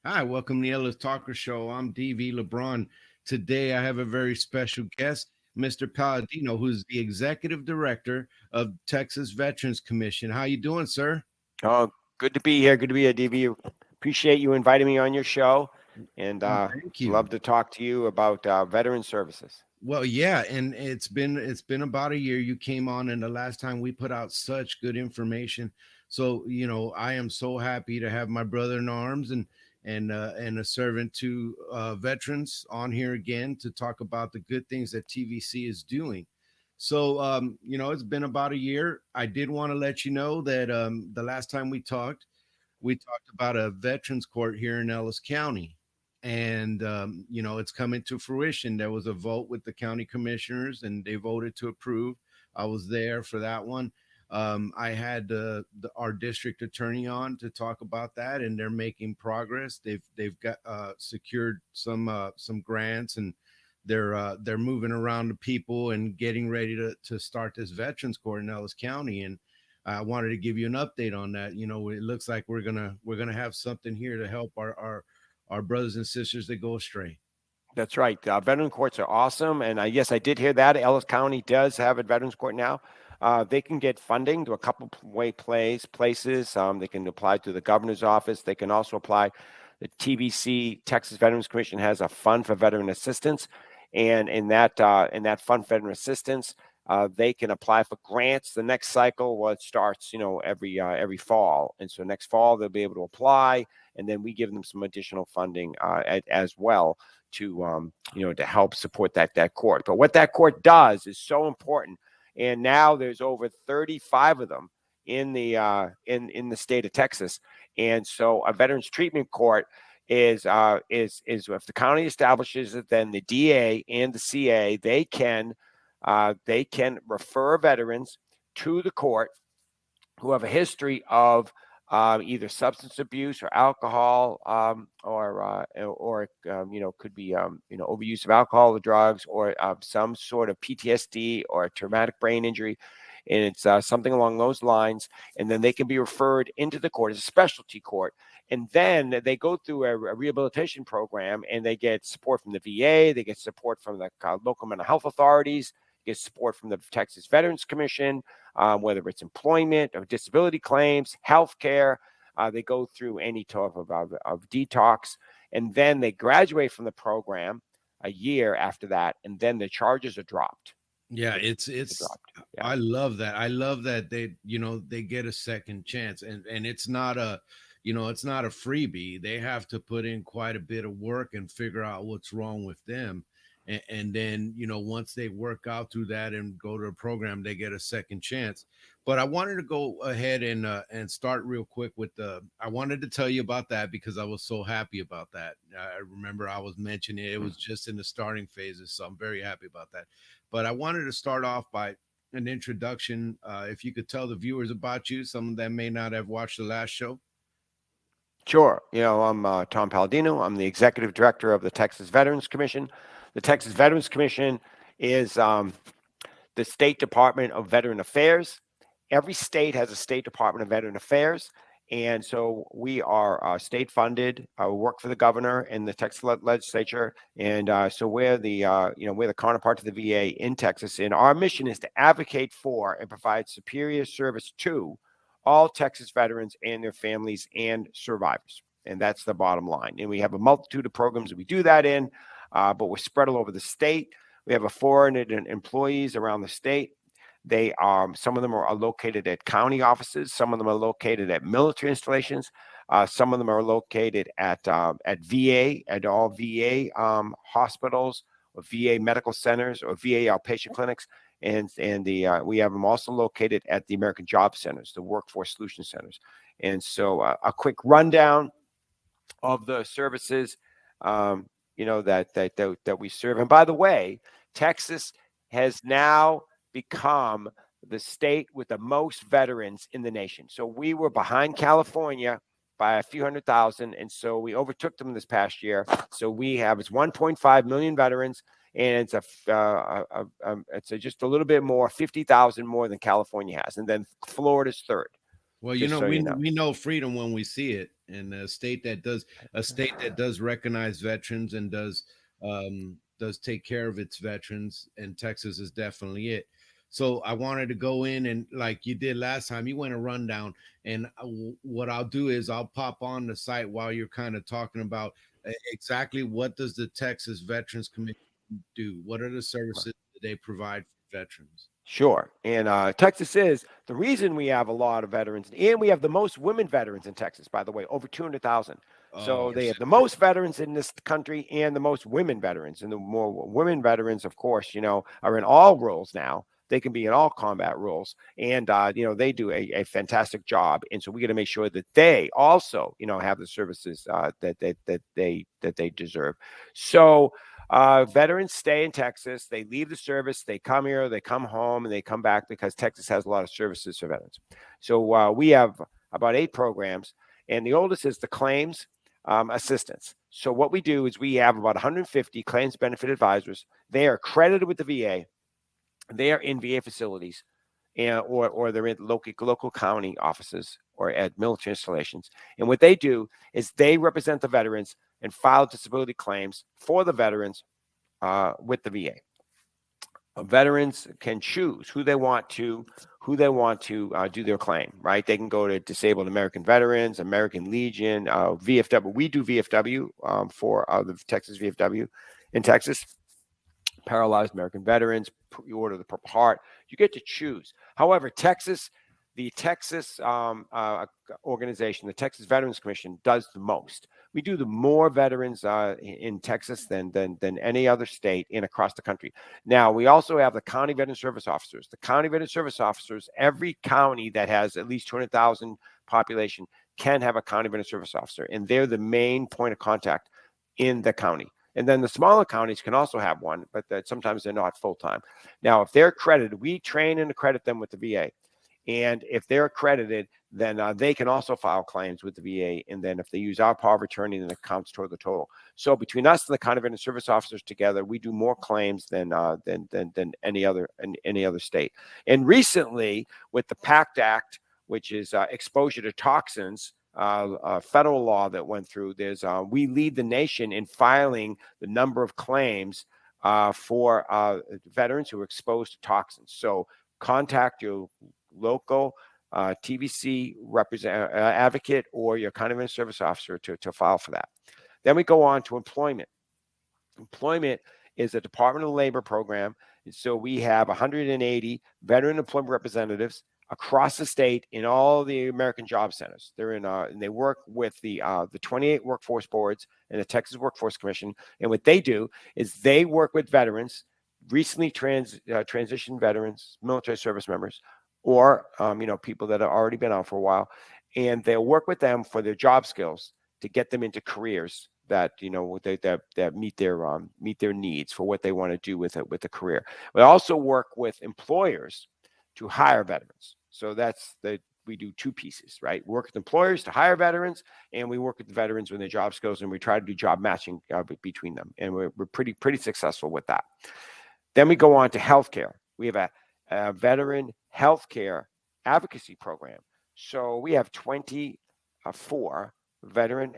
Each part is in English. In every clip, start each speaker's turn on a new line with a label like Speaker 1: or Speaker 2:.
Speaker 1: Hi, welcome to the Ellis Talker Show. I'm DV LeBron. Today I have a very special guest, Mr. Paladino, who's the executive director of Texas Veterans Commission. How you doing, sir?
Speaker 2: Oh, good to be here. Good to be here, DV. Appreciate you inviting me on your show, and
Speaker 1: Well, thank you.
Speaker 2: love to talk to you about veteran services.
Speaker 1: Well, yeah, and it's been about a year. You came on, and the last time we put out such good information. So I am so happy to have my brother in arms and a servant to veterans on here again to talk about the good things that TVC is doing. So it's been about a year. I did want to let you know that the last time we talked about a veterans court here in Ellis County. And, it's coming to fruition. There was a vote with the county commissioners and they voted to approve. I was there for that one. I had our district attorney on to talk about that, and they're making progress. They've got secured some grants, and they're moving around the people and getting ready to start this veterans court in Ellis County. And I wanted to give you an update on that. It looks like we're gonna have something here to help our brothers and sisters that go astray.
Speaker 2: That's right. Veteran courts are awesome, and yes, I did hear that Ellis County does have a veterans court now. They can get funding to a couple places. They can apply to the governor's office. They can also apply. The TVC Texas Veterans Commission has a fund for veteran assistance, and in that fund for veteran assistance, they can apply for grants. The next cycle, well, it starts every fall, and so next fall they'll be able to apply, and then we give them some additional funding as well to help support that court. But what that court does is so important. And now there's over 35 of them in the state of Texas. And so a veterans treatment court is if the county establishes it, then the DA and the CA they can refer veterans to the court who have a history of either substance abuse or alcohol, could be overuse of alcohol or drugs, or some sort of PTSD or traumatic brain injury, and it's something along those lines. And then they can be referred into the court as a specialty court, and then they go through a rehabilitation program, and they get support from the VA, they get support from the local mental health authorities, get support from the Texas Veterans Commission, whether it's employment or disability claims, health care. They go through any type of detox, and then they graduate from the program a year after that, and then the charges are dropped.
Speaker 1: Yeah,
Speaker 2: They're
Speaker 1: it's
Speaker 2: dropped. Yeah.
Speaker 1: I love that. I love that they get a second chance, and it's not a freebie. They have to put in quite a bit of work and figure out what's wrong with them. And then, once they work out through that and go to a program, they get a second chance. But I wanted to go ahead and start real quick with I wanted to tell you about that because I was so happy about that. I remember I was mentioning it was just in the starting phases, so I'm very happy about that. But I wanted to start off by an introduction. If you could tell the viewers about you, some of them may not have watched the last show.
Speaker 2: Sure. I'm Tom Paladino. I'm the executive director of the Texas Veterans Commission. The Texas Veterans Commission is the State Department of Veteran Affairs. Every state has a State Department of Veteran Affairs. And so we are state funded. We work for the governor and the Texas legislature, and so we're the counterpart to the VA in Texas. And our mission is to advocate for and provide superior service to all Texas veterans and their families and survivors. And that's the bottom line. And we have a multitude of programs that we do that in, but we're spread all over the state. We have 400 employees around the state. They are Some of them are located at county offices. Some of them are located at military installations. Some of them are located at VA, at all VA hospitals, or VA medical centers, or VA outpatient clinics, and we have them also located at the American Job Centers, the Workforce Solution Centers. And so, a quick rundown of the services, that we serve. And by the way, Texas has now become the state with the most veterans in the nation. So we were behind California by a few 100,000, and so we overtook them this past year. So it's 1.5 million veterans, and it's just a little bit more, 50,000 more than California has, and then Florida's third.
Speaker 1: Well,
Speaker 2: just so you know.
Speaker 1: we know freedom when we see it, and a state that does recognize veterans and does take care of its veterans, and Texas is definitely it. So I wanted to go in and like you did last time, you went a rundown, and what I'll do is I'll pop on the site while you're kind of talking about exactly what does the Texas Veterans Commission do? What are the services that they provide for veterans?
Speaker 2: Sure. And Texas is the reason we have a lot of veterans, and we have the most women veterans in Texas, by the way, over 200,000.
Speaker 1: Oh,
Speaker 2: So they have the most veterans in this country and the most women veterans. And the more women veterans, of course, are in all roles now. They can be in all combat roles. And, they do a fantastic job. And so we got to make sure that they also, have the services that they deserve. So, veterans stay in Texas. They leave the service. They come here. They come home, and they come back because Texas has a lot of services for veterans. So we have about 8 programs, and the oldest is the claims assistance. So what we do is we have about 150 claims benefit advisors. They are accredited with the VA. They are in VA facilities, or they're in local county offices or at military installations. And what they do is they represent the veterans and file disability claims for the veterans with the VA. Veterans can choose who they want to do their claim. Right? They can go to Disabled American Veterans, American Legion, VFW. We do VFW for the Texas VFW in Texas. Paralyzed American Veterans, you order the Purple Heart. You get to choose. However, the Texas organization, the Texas Veterans Commission, does the most. We do the more veterans in Texas than any other state in across the country. Now, we also have the county veteran service officers. The county veteran service officers, every county that has at least 200,000 population can have a county veteran service officer, and they're the main point of contact in the county. And then the smaller counties can also have one, but sometimes they're not full-time. Now, if they're accredited, we train and accredit them with the VA. And if they're accredited, then they can also file claims with the VA. And then if they use our power of attorney, then it counts toward the total. So between us and the county veteran service officers together, we do more claims than any other state. And recently, with the PACT Act, which is exposure to toxins, federal law that went through, we lead the nation in filing the number of claims for veterans who are exposed to toxins. So contact your local TVC advocate or your county veteran service officer to file for that. Then we go on to employment. Employment is a Department of Labor program. So we have 180 veteran employment representatives across the state in all the American job centers. They're in, and they work with the 28 workforce boards and the Texas Workforce Commission. And what they do is they work with veterans, recently transitioned veterans, military service members, or people that have already been out for a while, and they'll work with them for their job skills to get them into careers that that meet their needs for what they want to do with a career. We also work with employers to hire veterans. So we do 2 pieces, right? Work with employers to hire veterans, and we work with the veterans with their job skills, and we try to do job matching between them, and we're pretty successful with that. Then we go on to healthcare. We have a veteran healthcare advocacy program. So we have 24 veteran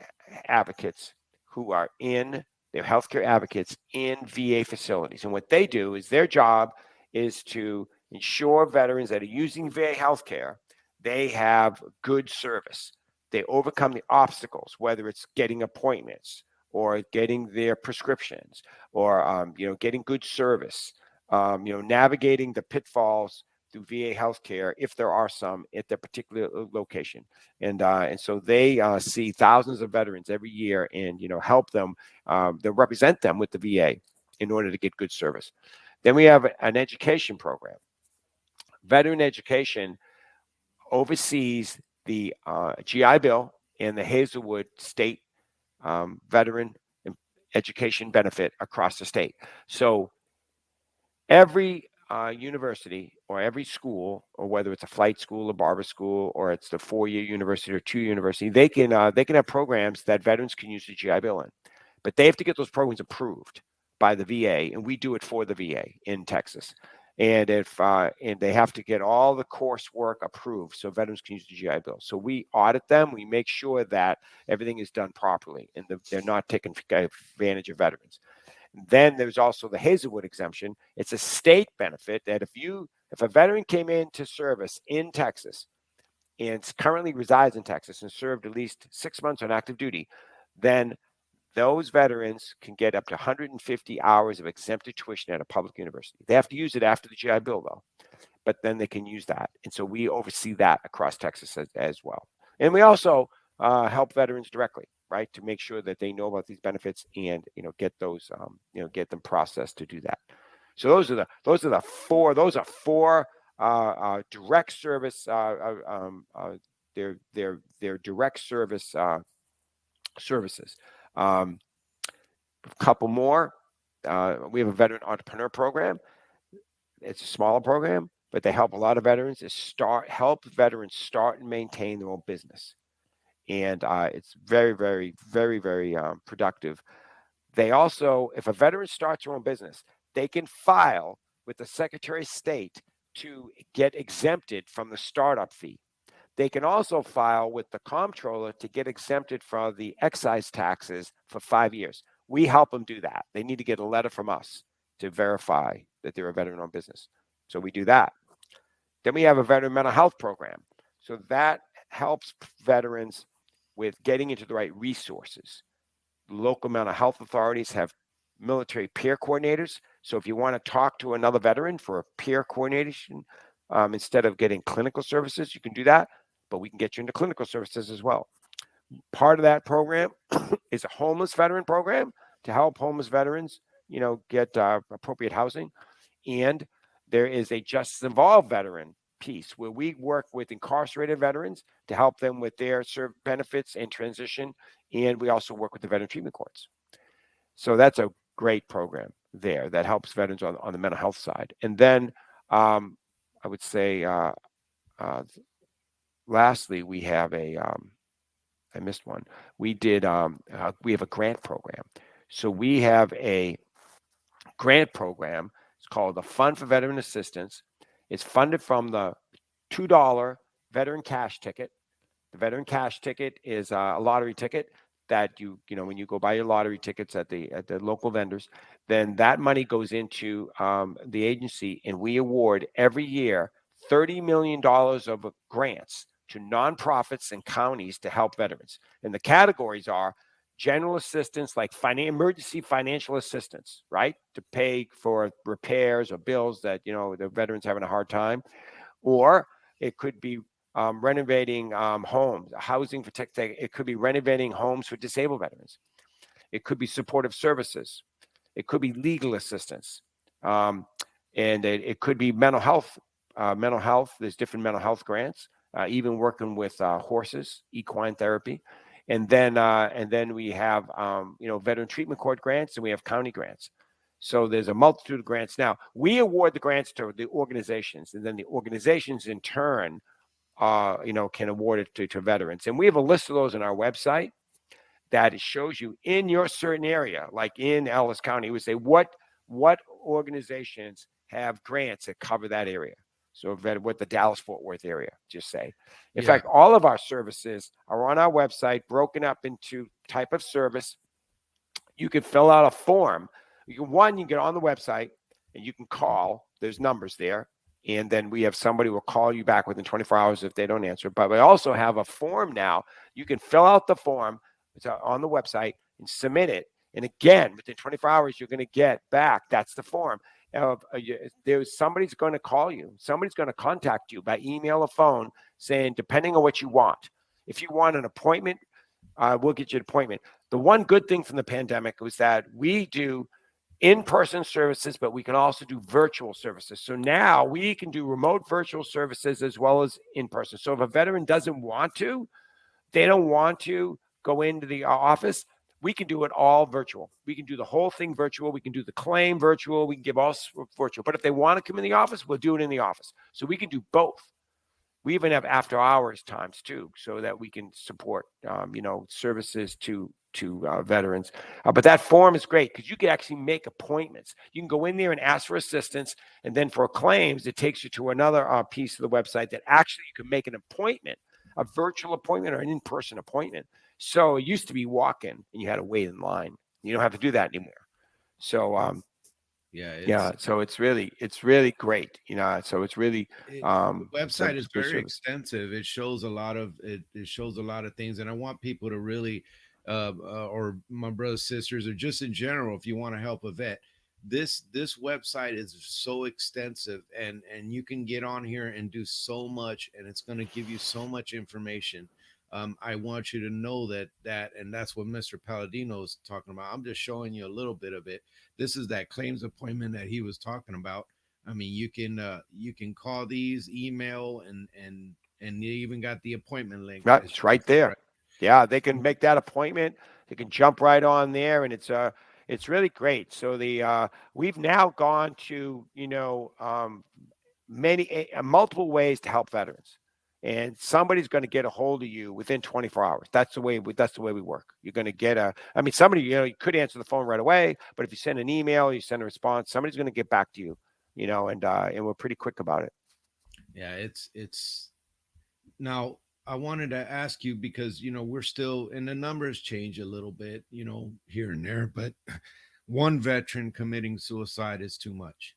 Speaker 2: advocates who are they're healthcare advocates in VA facilities. And what they do is their job is to ensure veterans that are using VA healthcare, they have good service. They overcome the obstacles, whether it's getting appointments or getting their prescriptions or getting good service, navigating the pitfalls through VA healthcare, if there are some at their particular location. And so they see thousands of veterans every year and, help them, they represent them with the VA in order to get good service. Then we have an education program. Veteran education oversees the GI Bill and the Hazelwood State Veteran Education Benefit across the state. So every university or every school, or whether it's a flight school, a barber school, or it's the 4-year university or 2-year university, they can have programs that veterans can use the GI Bill in, but they have to get those programs approved by the VA, and we do it for the VA in Texas. And if and they have to get all the coursework approved so veterans can use the GI Bill. So we audit them. We make sure that everything is done properly and they're not taking advantage of veterans. Then there's also the Hazelwood exemption. It's a state benefit that if a veteran came into service in Texas and currently resides in Texas and served at least 6 months on active duty, then those veterans can get up to 150 hours of exempted tuition at a public university. They have to use it after the GI Bill, though, but then they can use that. And so we oversee that across Texas as well. And we also help veterans directly, right, to make sure that they know about these benefits and get those get them processed to do that. So those are four direct service. They're direct service services. A couple more. We have a veteran entrepreneur program. It's a smaller program, but they help a lot of veterans. Help veterans start and maintain their own business, and it's very, very, very, very productive. They also, if a veteran starts their own business, they can file with the Secretary of State to get exempted from the startup fee. They can also file with the comptroller to get exempted from the excise taxes for 5 years. We help them do that. They need to get a letter from us to verify that they're a veteran-owned business. So we do that. Then we have a veteran mental health program. So that helps veterans with getting into the right resources. Local mental health authorities have military peer coordinators. So if you want to talk to another veteran for a peer coordination, instead of getting clinical services, you can do that, but we can get you into clinical services as well. Part of that program is a homeless veteran program to help homeless veterans, get appropriate housing. And there is a justice involved veteran piece where we work with incarcerated veterans to help them with their benefits and transition. And we also work with the veteran treatment courts. So that's a great program there that helps veterans on the mental health side. And then I would say, lastly, we have I missed one. We have a grant program. So we have a grant program. It's called the Fund for Veteran Assistance. It's funded from the $2 veteran cash ticket. The veteran cash ticket is a lottery ticket that when you go buy your lottery tickets at the local vendors, then that money goes into the agency, and we award every year $30 million of grants to nonprofits and counties to help veterans. And the categories are general assistance, like emergency financial assistance, right, to pay for repairs or bills that the veteran's having a hard time, or it could be renovating homes, housing for tech. It could be renovating homes for disabled veterans. It could be supportive services. It could be legal assistance, and it could be mental health. Mental health. There's different mental health grants. Even working with horses, equine therapy, and then we have veteran treatment court grants, and we have county grants. So there's a multitude of grants. Now we award the grants to the organizations, and then the organizations in turn can award it to veterans. And we have a list of those on our website that shows you in your certain area, like in Ellis County, we say what organizations have grants that cover that area. So what the Dallas-Fort Worth area, just say. In fact, all of our services are on our website, broken up into type of service. You can fill out a form. You can get on the website and you can call. There's numbers there. And then we have somebody will call you back within 24 hours if they don't answer. But we also have a form now. You can fill out the form. It's on the website and submit it. And again, within 24 hours, you're going to get back. That's the form. Somebody's going to call you. Somebody's going to contact you by email or phone saying, depending on what you want. If you want an appointment, we'll get you an appointment. The one good thing from the pandemic was that we do in-person services, but we can also do virtual services. So now we can do remote virtual services as well as in-person. So if a veteran doesn't want to, they don't want to go into the office, we can do it all virtual. We can do the whole thing virtual. We can do the claim virtual. We can give all virtual. But if they want to come in the office, we'll do it in the office. So we can do both. We even have after hours times too, so that we can support services to veterans. But that form is great because you can actually make appointments. You can go in there and ask for assistance, and then for claims, it takes you to another piece of the website that actually you can make an appointment, a virtual appointment or an in-person appointment. So it used to be walk in and you had to wait in line. You don't have to do that anymore. So
Speaker 1: Yeah,
Speaker 2: yeah, so it's really great. So it's really
Speaker 1: the
Speaker 2: so
Speaker 1: website
Speaker 2: it's
Speaker 1: is
Speaker 2: a good
Speaker 1: very
Speaker 2: service.
Speaker 1: extensive. It shows a lot of it shows a lot of things, and I want people to really, or my brothers, sisters, or just in general, if you want to help a vet, this website is so extensive, and you can get on here and do so much, and it's going to give you so much information. I want you to know and that's what Mr. Palladino is talking about. I'm just showing you a little bit of it. This is that claims appointment that he was talking about. I mean, you can call these, email, and you even got the appointment link,
Speaker 2: Right,
Speaker 1: as
Speaker 2: it's
Speaker 1: you
Speaker 2: right
Speaker 1: said,
Speaker 2: there.
Speaker 1: right?
Speaker 2: Yeah, they can make that appointment. They can jump right on there, and it's really great. So the we've now gone to many multiple ways to help veterans, and somebody's going to get a hold of you within 24 hours. That's the way we work. You're going to get I mean, somebody you could answer the phone right away, but if you send an email, you send a response, somebody's going to get back to you. And we're pretty quick about it.
Speaker 1: Yeah, it's now. I wanted to ask you because we're still, and the numbers change a little bit, here and there, but one veteran committing suicide is too much.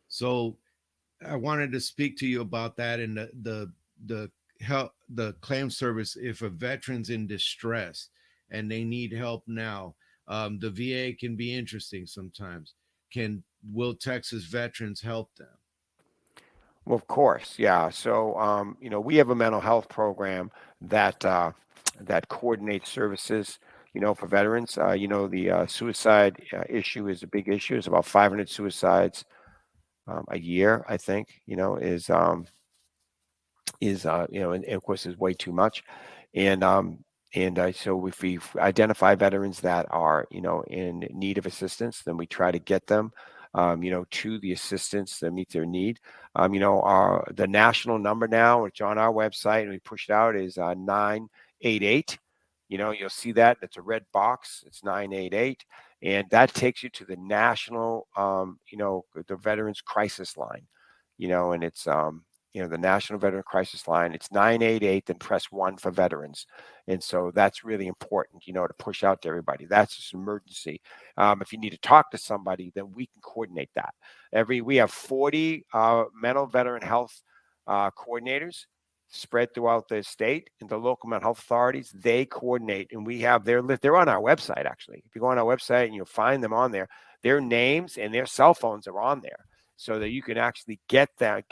Speaker 1: So I wanted to speak to you about that and the help, the claim service. If a veteran's in distress and they need help now, the VA can be interesting sometimes. Can Will Texas veterans help them?
Speaker 2: Well, of course, yeah. So, we have a mental health program that that coordinates services, for veterans. The suicide issue is a big issue. It's about 500 suicides a year, I think. And of course is way too much. And so if we identify veterans that are in need of assistance, then we try to get them to the assistance that meets their need. Our the national number now, which on our website and we push it out, is 988. You'll see that it's a red box. It's 988, and that takes you to the national the veterans crisis line. And it's the National Veteran Crisis Line. It's 988, then press 1 for veterans. And so that's really important, to push out to everybody. That's just an emergency. If you need to talk to somebody, then we can coordinate that. We have 40 mental veteran health coordinators spread throughout the state, and the local mental health authorities, they coordinate, and we have they're on our website. Actually, if you go on our website and you'll find them on there, their names and their cell phones are on there, so that you can actually get to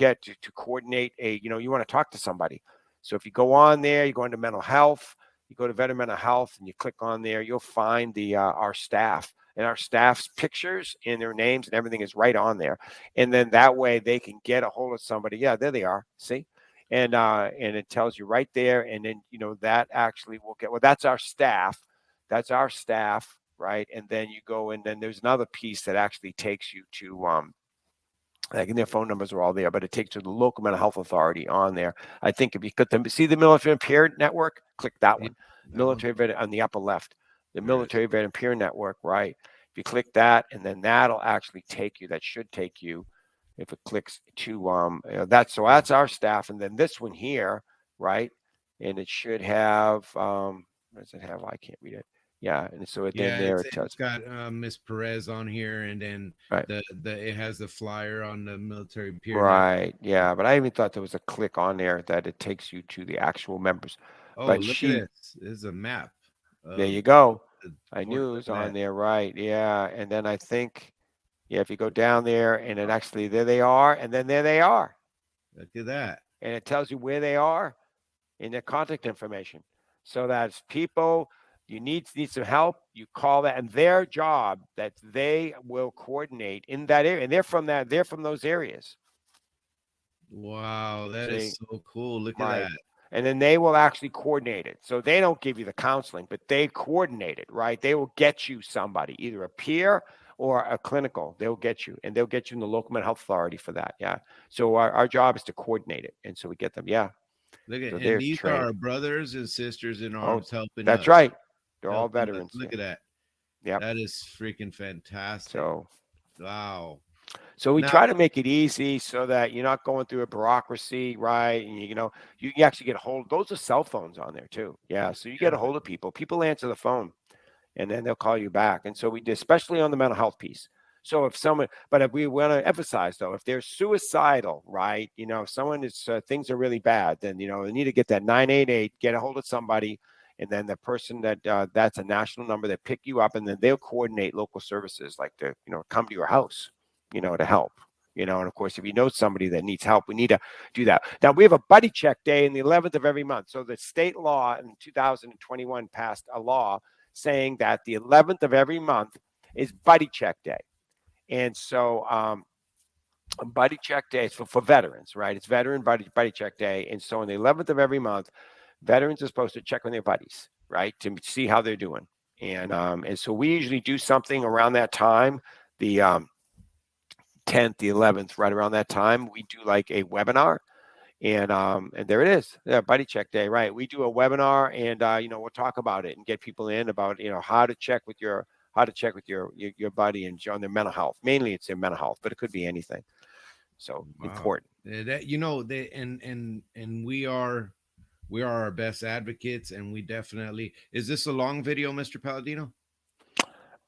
Speaker 2: coordinate you want to talk to somebody. So if you go on there, you go into mental health, you go to veteran mental health, and you click on there, you'll find the our staff, and our staff's pictures and their names and everything is right on there. And then that way they can get a hold of somebody. Yeah, there they are. See? And it tells you right there. And then that actually will get, well, that's our staff. That's our staff, right? And then you go, and then there's another piece that actually takes you to like, and their phone numbers are all there, but it takes you to the local mental health authority on there. I think if you click them, see the military peer network, click that
Speaker 1: Yeah,
Speaker 2: one.
Speaker 1: that one.
Speaker 2: Military vet on the upper left, the
Speaker 1: There it is.
Speaker 2: military veteran peer network, right? If you click that, and then that'll actually take you. That should take you, if it clicks to that's our staff, and then this one here, right? And it should have what does it have? I can't read it. Yeah, and so then
Speaker 1: Yeah,
Speaker 2: there
Speaker 1: it's
Speaker 2: it tells
Speaker 1: it's got Miss Perez on here, and then
Speaker 2: right.
Speaker 1: the it has the flyer on the military peer network.
Speaker 2: Right. Yeah. But I even thought there was a click on there that it takes you to the actual members.
Speaker 1: Oh,
Speaker 2: But
Speaker 1: look at
Speaker 2: she,
Speaker 1: this. This is a map
Speaker 2: there
Speaker 1: of
Speaker 2: you go.
Speaker 1: the
Speaker 2: I
Speaker 1: port.
Speaker 2: knew it
Speaker 1: Look
Speaker 2: was
Speaker 1: at
Speaker 2: on
Speaker 1: that.
Speaker 2: there. Right. Yeah. And then I think, yeah, if you go down there and it actually, there they are. And then there they are.
Speaker 1: Look at that.
Speaker 2: And it tells you where they are in their contact information. So that's people, you need some help, you call that, and their job that they will coordinate in that area. And they're from those areas.
Speaker 1: Wow, that is
Speaker 2: See?
Speaker 1: so cool. Look at
Speaker 2: Right.
Speaker 1: that.
Speaker 2: And then they will actually coordinate it. So they don't give you the counseling, but they coordinate it, right? They will get you somebody, either a peer or a clinical. They'll get you, and they'll get you in the local mental health authority for that. Yeah. So our job is to coordinate it. And so we get them. Yeah.
Speaker 1: Look at,
Speaker 2: So
Speaker 1: and
Speaker 2: they're
Speaker 1: these are our
Speaker 2: trained.
Speaker 1: brothers and sisters in
Speaker 2: Oh,
Speaker 1: arms helping
Speaker 2: that's
Speaker 1: us.
Speaker 2: right. They're all
Speaker 1: Helping us.
Speaker 2: veterans.
Speaker 1: Look
Speaker 2: Yeah.
Speaker 1: at that.
Speaker 2: Yep.
Speaker 1: That is freaking fantastic.
Speaker 2: So
Speaker 1: Wow.
Speaker 2: So we
Speaker 1: Now,
Speaker 2: try to make it easy so that you're not going through a bureaucracy, right? And you can actually get a hold. Those are cell phones on there too. Yeah, so you get a
Speaker 1: yeah,
Speaker 2: hold of people. People answer the phone, and then they'll call you back. And so we did, especially on the mental health piece. So if someone, but if we want to emphasize though, if they're suicidal, right? If someone is things are really bad, then they need to get that 988, get a hold of somebody, and then the person that's a national number that pick you up, and then they'll coordinate local services like to come to your house, to help. And of course, if you know somebody that needs help, we need to do that. Now we have a buddy check day in the 11th of every month. So the state law in 2021 passed a law saying that the 11th of every month is buddy check day. And so buddy check day is for veterans, right? It's veteran buddy check day. And so on the 11th of every month, veterans are supposed to check on their buddies, right? To see how they're doing. And so we usually do something around that time, the 10th, the 11th, right around that time. We do like a webinar, and there it is, yeah, buddy check day, right? We do a webinar, and we'll talk about it and get people in about how to check with your buddy and on their mental health. Mainly it's their mental health, but it could be anything. So
Speaker 1: wow.
Speaker 2: important.
Speaker 1: That they and we are our best advocates, and we definitely, is this a long video, Mr. Paladino?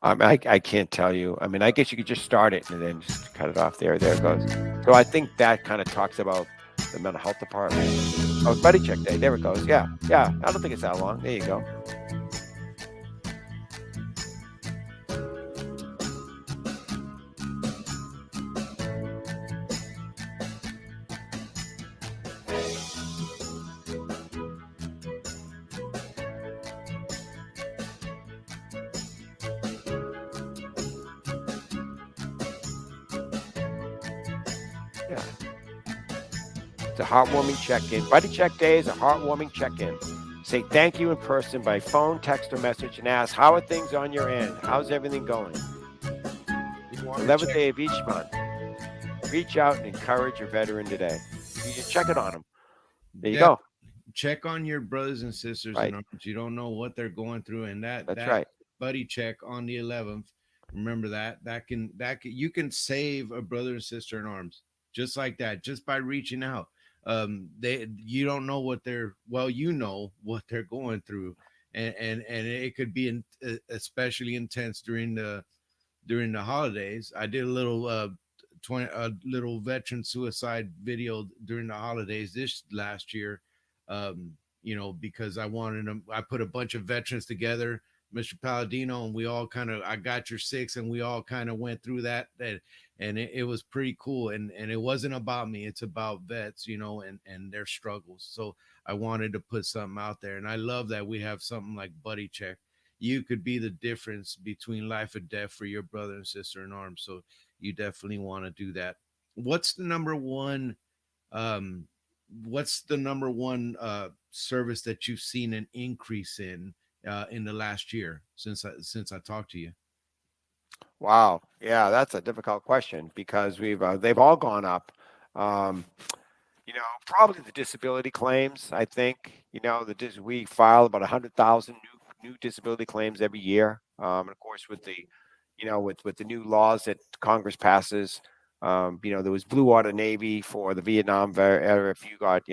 Speaker 2: I can't tell you. I mean, I guess you could just start it and then just cut it off there. There it goes. So I think that kind of talks about the mental health department. Oh, buddy check day. There it goes. Yeah, yeah. I don't think it's that long. There you go. Yeah. It's a heartwarming check-in. Buddy check day is a heartwarming check-in. Say thank you in person by phone, text, or message, and ask how are things on your end. How's everything going?
Speaker 1: You
Speaker 2: The
Speaker 1: want to
Speaker 2: 11th
Speaker 1: check?
Speaker 2: day of each month. Reach out and encourage your veteran today. You just check it on them. There you
Speaker 1: Def,
Speaker 2: go.
Speaker 1: check on your brothers and sisters in
Speaker 2: Right.
Speaker 1: arms. You don't know what they're going through, and
Speaker 2: That's
Speaker 1: that
Speaker 2: right.
Speaker 1: buddy check on the 11th. Remember that can you can save a brother and sister in arms just like that, just by reaching out. They You don't know what they're, well, you know what they're going through, and it could be especially intense during the holidays. I did a little 20 a little veteran suicide video during the holidays this last year. Because I wanted them. I put a bunch of veterans together, Mr. Paladino, and we all kind of, I got your six, and we all kind of went through that, and it was pretty cool. And it wasn't about me; it's about vets, and their struggles. So I wanted to put something out there, and I love that we have something like Buddy Check. You could be the difference between life and death for your brother and sister in arms. So you definitely want to do that. What's the number one um service that you've seen an increase in the last year since I talked to you?
Speaker 2: Wow. Yeah, that's a difficult question because they've all gone up. Um, probably the disability claims. I think we file about 100,000 new disability claims every year. And of course, with the with the new laws that Congress passes, there was Blue Water Navy for the Vietnam era. If you got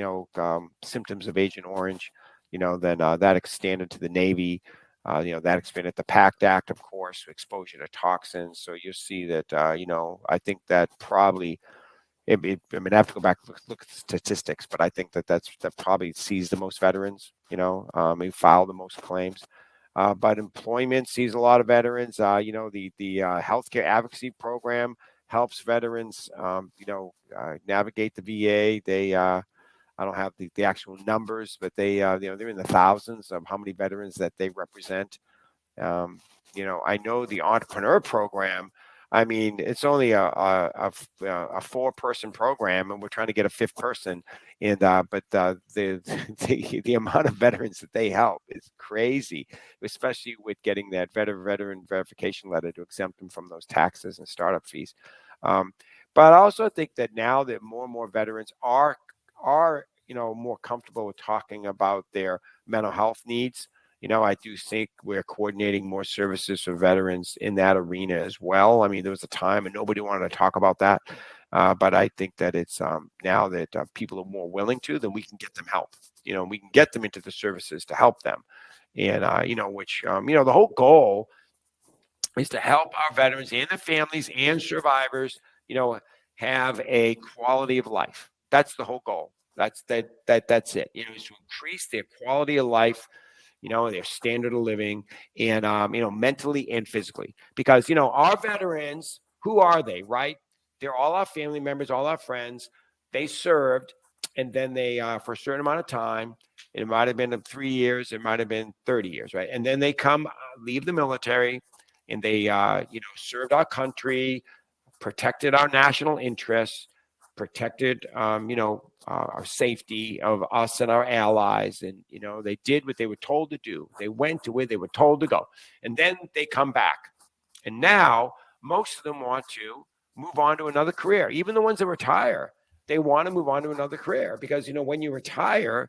Speaker 2: symptoms of Agent Orange, then that extended to the Navy. That expanded the PACT Act, of course, exposure to toxins. So you see that. I think that probably I mean, I have to go back and look at the statistics, but I think that probably sees the most veterans. Who file the most claims. But employment sees a lot of veterans. The healthcare advocacy program helps veterans. Navigate the VA. I don't have the actual numbers, but they're in the thousands of how many veterans that they represent. Um, I know the entrepreneur program. I mean, it's only a four-person program, and we're trying to get a fifth person. But the amount of veterans that they help is crazy, especially with getting that veteran verification letter to exempt them from those taxes and startup fees. Um, but I also think that now that more and more veterans are more comfortable with talking about their mental health needs. I do think we're coordinating more services for veterans in that arena as well. I mean, there was a time and nobody wanted to talk about that. But I think that it's now that people are more willing to, then we can get them help. We can get them into the services to help them. And, which, the whole goal is to help our veterans and their families and survivors, have a quality of life. That's the whole goal. That's it. Is to increase their quality of life, their standard of living, and mentally and physically. Because our veterans, who are they, right? They're all our family members, all our friends. They served, and then they for a certain amount of time. It might have been 3 years, it might have been 30 years, right? And then they come, leave the military, and they served our country, protected our national interests, protected our safety of us and our allies, and they did what they were told to do. They went to where they were told to go, and then they come back, and now most of them want to move on to another career. Even the ones that retire, they want to move on to another career because when you retire,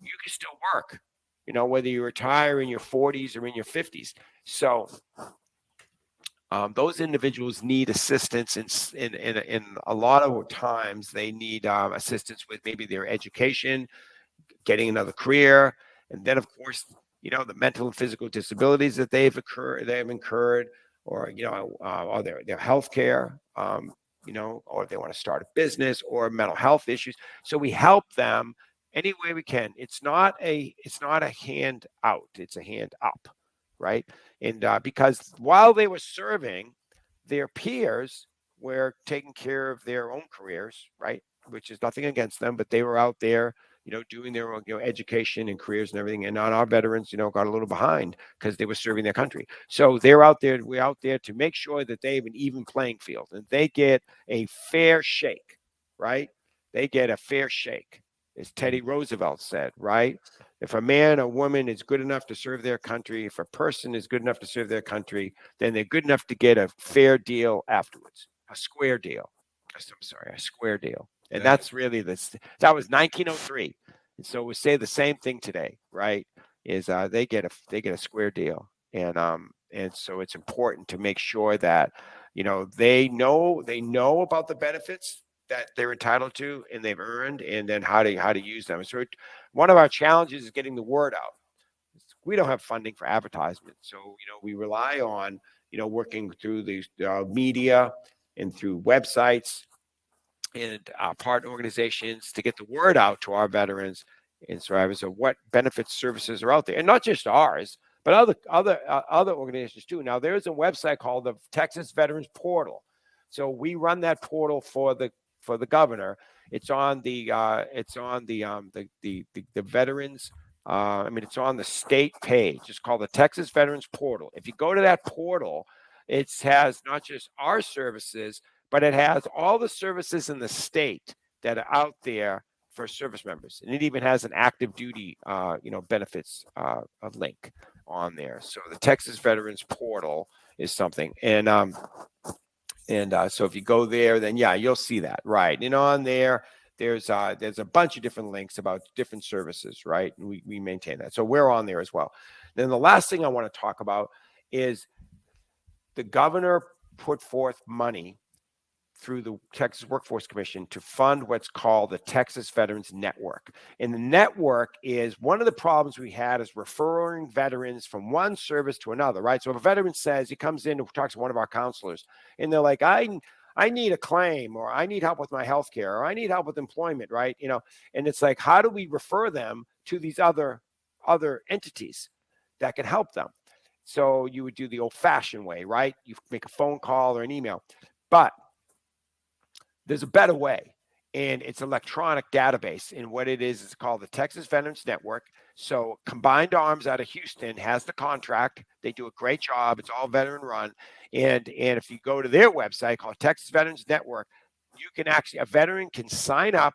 Speaker 2: you can still work. Whether you retire in your 40s or in your 50s. So those individuals need assistance in a lot of times. They need assistance with maybe their education, getting another career, and then of course the mental and physical disabilities that they have incurred, or or their health care, or they want to start a business or mental health issues. So we help them any way we can. It's not a hand out, it's a hand up, right? And because while they were serving, their peers were taking care of their own careers, right? Which is nothing against them, but they were out there, doing their own, education and careers and everything. And on our veterans, got a little behind because they were serving their country. So they're out there. We're out there to make sure that they have an even playing field and they get a fair shake, right? They get a fair shake, as Teddy Roosevelt said, right? If a man or woman is good enough to serve their country, if a person is good enough to serve their country, then they're good enough to get a fair deal afterwards, a square deal. I'm sorry, a square deal. And that's really that was 1903. And so we say the same thing today, right? Is they get a square deal. And so it's important to make sure that they know about the benefits that they're entitled to and they've earned, and then how to use them. So one of our challenges is getting the word out. We don't have funding for advertisement, so we rely on working through the media and through websites and partner organizations to get the word out to our veterans and survivors of what benefits services are out there, and not just ours, but other organizations too. Now there's a website called the Texas Veterans Portal, so we run that portal for the governor. It's on the veterans. It's on the state page. It's called the Texas Veterans Portal. If you go to that portal, it has not just our services, but it has all the services in the state that are out there for service members, and it even has an active duty, benefits link on there. So the Texas Veterans Portal is something, and so if you go there, then you'll see that, right? And on there's a bunch of different links about different services, right? And we maintain that, so we're on there as well. Then the last thing I want to talk about is the governor put forth money through the Texas Workforce Commission to fund what's called the Texas Veterans Network. And the network is one of the problems we had is referring veterans from one service to another, right? So if a veteran says, he comes in and talks to one of our counselors, and they're like, I need a claim, or I need help with my health care, or I need help with employment, right? And it's like, how do we refer them to these other entities that can help them? So you would do the old-fashioned way, right? You make a phone call or an email. But there's a better way, and it's electronic database. And what it is called the Texas Veterans Network. So Combined Arms out of Houston has the contract. They do a great job. It's all veteran run. And if you go to their website called Texas Veterans Network, a veteran can sign up,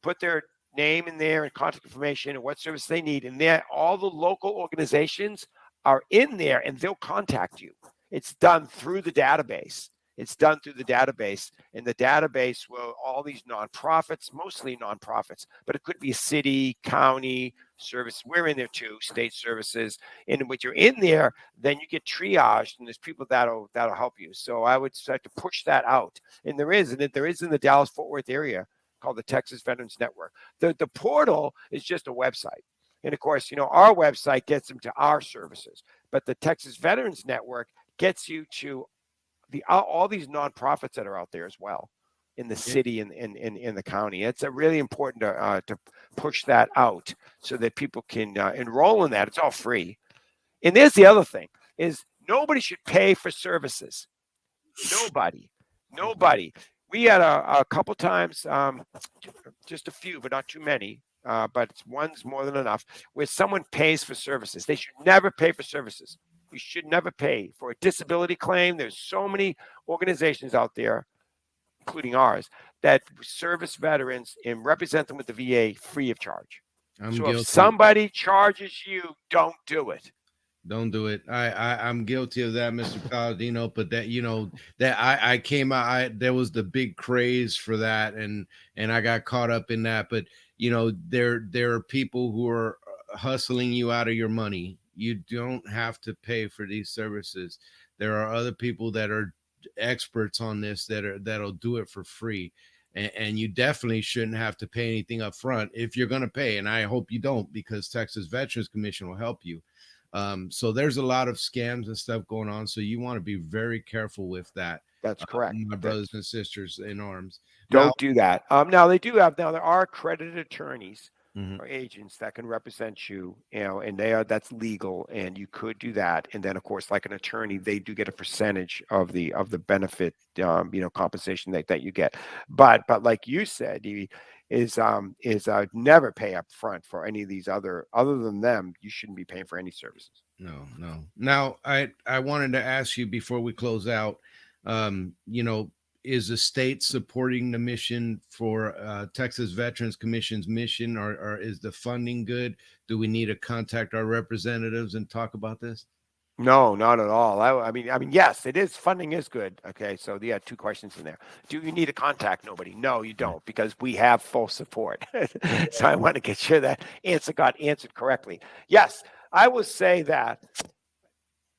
Speaker 2: put their name in there and contact information and what service they need. And there, all the local organizations are in there, and they'll contact you. It's done through the database. It's done through the database, and the database will all these nonprofits, mostly nonprofits, but it could be a city, county service. We're in there too, state services. And when you're in there, then you get triaged, and there's people that'll help you. So I would start to push that out, and there is in the Dallas Fort Worth area called the Texas Veterans Network. The portal is just a website. And of course, our website gets them to our services, but the Texas Veterans Network gets you to all these nonprofits that are out there as well in the
Speaker 1: It,
Speaker 2: city and in the county. It's a really important to push that out so that people can enroll in that. It's all free. And there's the other thing is nobody should pay for services. Nobody, nobody. We had a couple times, just a few, but not too many. But one's more than enough, where someone pays for services. They should never pay for services. You should never pay for a disability claim. There's so many organizations out there, including ours, that service veterans and represent them with the VA free of charge.
Speaker 1: I'm
Speaker 2: So if
Speaker 1: guilty.
Speaker 2: somebody charges you, don't do it.
Speaker 1: Don't do it. I'm guilty of that, Mr. Paladino. But that that I came out. There was the big craze for that, and I got caught up in that. But there are people who are hustling you out of your money. You don't have to pay for these services. There are other people that are experts on this that'll do it for free. And you definitely shouldn't have to pay anything up front if you're going to pay. And I hope you don't, because Texas Veterans Commission will help you. So there's a lot of scams and stuff going on. So you want to be very careful with that,
Speaker 2: That's correct.
Speaker 1: my brothers and sisters in arms. Now,
Speaker 2: Don't do that. Now they do have now there are accredited attorneys
Speaker 1: mhm,
Speaker 2: or agents that can represent you, and that's legal, and you could do that. And then of course, like an attorney, they do get a percentage of the benefit, compensation that you get. But like you said, never pay up front for any of these other than them. You shouldn't be paying for any services.
Speaker 1: no, no. Now, I wanted to ask you before we close out. Um, you know, is the state supporting the mission for Texas Veterans Commission's mission, or is the funding good? Do we need to contact our representatives and talk about this?
Speaker 2: No, not at all. I mean, yes, it is. Funding is good. Okay, so yeah, two questions in there. Do you need to contact nobody? No, you
Speaker 1: Right.
Speaker 2: don't, because we have full support. So I want to get sure that answer got answered correctly. Yes, I will say that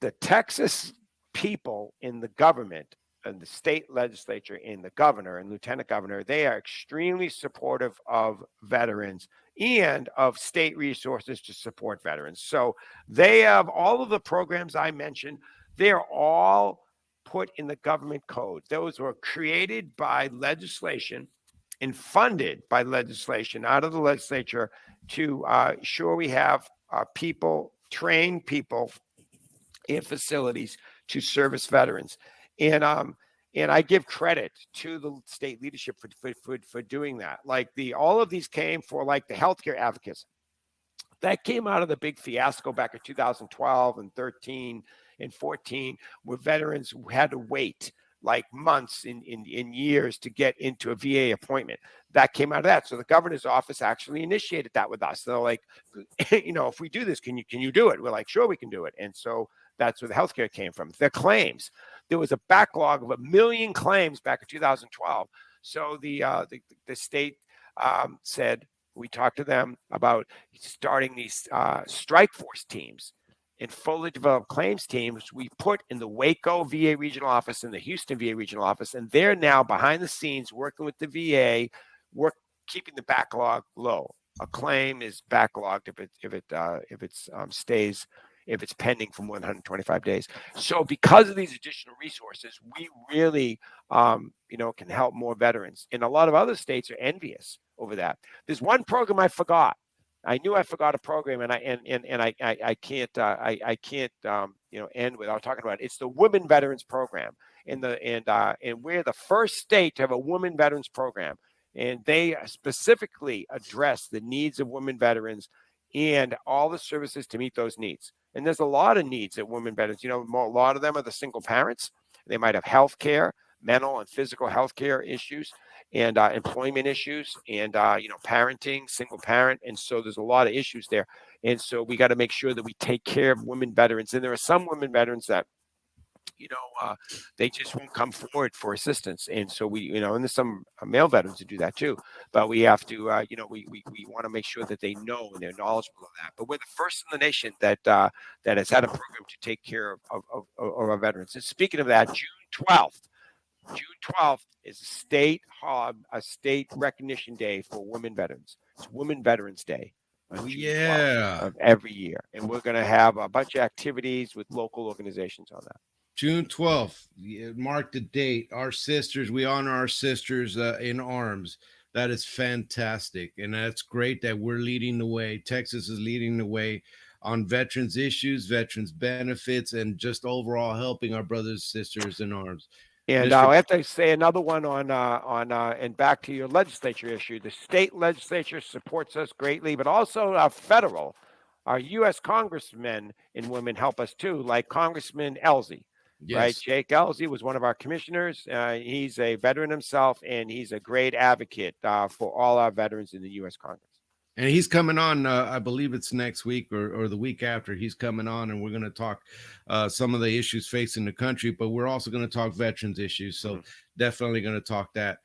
Speaker 2: the Texas people in the government and the state legislature and the governor and lieutenant governor, they are extremely supportive of veterans and of state resources to support veterans. So they have all of the programs I mentioned, they're all put in the government code. Those were created by legislation and funded by legislation out of the legislature to ensure we have people, trained people in facilities to service veterans. And I give credit to the state leadership for doing that. Like all of these came for like the healthcare advocates. That came out of the big fiasco back in 2012 and 13 and 14, where veterans had to wait like months in years to get into a VA appointment. That came out of that. So the governor's office actually initiated that with us. They're like, if we do this, can you do it? We're like, sure, we can do it. And so that's where the healthcare came from. The claims. There was a backlog of 1 million claims back in 2012. So the state said, we talked to them about starting these strike force teams and fully developed claims teams. We put in the Waco VA regional office and the Houston VA regional office, and they're now behind the scenes working with the VA, keeping the backlog low. A claim is backlogged if it's pending for more than 125 days. So because of these additional resources, we really can help more veterans. And a lot of other states are envious over that. There's one program I forgot. I knew I forgot a program, and I can't end without talking about it. It's the Women Veterans Program, and we're the first state to have a Women Veterans Program, and they specifically address the needs of women veterans and all the services to meet those needs. And there's a lot of needs that women veterans. A lot of them are the single parents. They might have health care, mental and physical health care issues, and employment issues, and parenting, single parent. And so there's a lot of issues there. And so we got to make sure that we take care of women veterans. And there are some women veterans that they just won't come forward for assistance. And so and there's some male veterans who do that too. But we have to, we want to make sure that they know and they're knowledgeable of that. But we're the first in the nation that has had a program to take care of our veterans. And speaking of that, June 12th is a state recognition day for women veterans. It's Women Veterans Day on
Speaker 1: Oh
Speaker 2: June 12th
Speaker 1: yeah.
Speaker 2: of every year. And we're going to have a bunch of activities with local organizations on that.
Speaker 1: June 12th, mark the date. Our sisters, we honor our sisters in arms. That is fantastic. And that's great that we're leading the way. Texas is leading the way on veterans issues, veterans benefits, and just overall helping our brothers and sisters in arms.
Speaker 2: And
Speaker 1: Mr.
Speaker 2: I have to say another one and back to your legislature issue. The state legislature supports us greatly, but also our federal, our U.S. congressmen and women help us too, like Congressman Elsie, right?
Speaker 1: Yes.
Speaker 2: Jake Elsie was one of our commissioners. He's a veteran himself, and he's a great advocate for all our veterans in the U.S. Congress.
Speaker 1: And he's coming on. I believe it's next week or the week after. He's coming on, and we're going to talk some of the issues facing the country. But we're also going to talk veterans issues. So definitely going to talk that.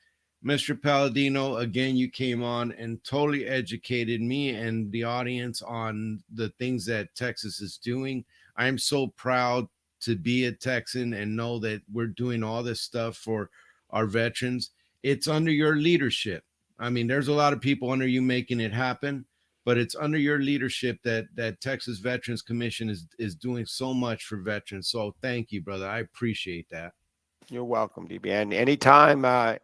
Speaker 1: Mr. Paladino, again, you came on and totally educated me and the audience on the things that Texas is doing. I am so proud to be a Texan and know that we're doing all this stuff for our veterans. It's under your leadership. I mean, there's a lot of people under you making it happen, but it's under your leadership that Texas Veterans Commission is doing so much for veterans. So thank you, brother. I appreciate that.
Speaker 2: You're welcome, DB. And anytime that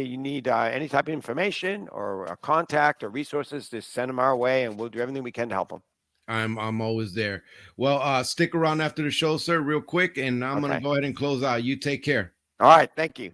Speaker 2: you need any type of information or a contact or resources, just send them our way, and we'll do everything we can to help them.
Speaker 1: I'm always there. Well, stick around after the show, sir, real quick, and I'm gonna
Speaker 2: Okay.
Speaker 1: go ahead and close out. You take care.
Speaker 2: All right. Thank you.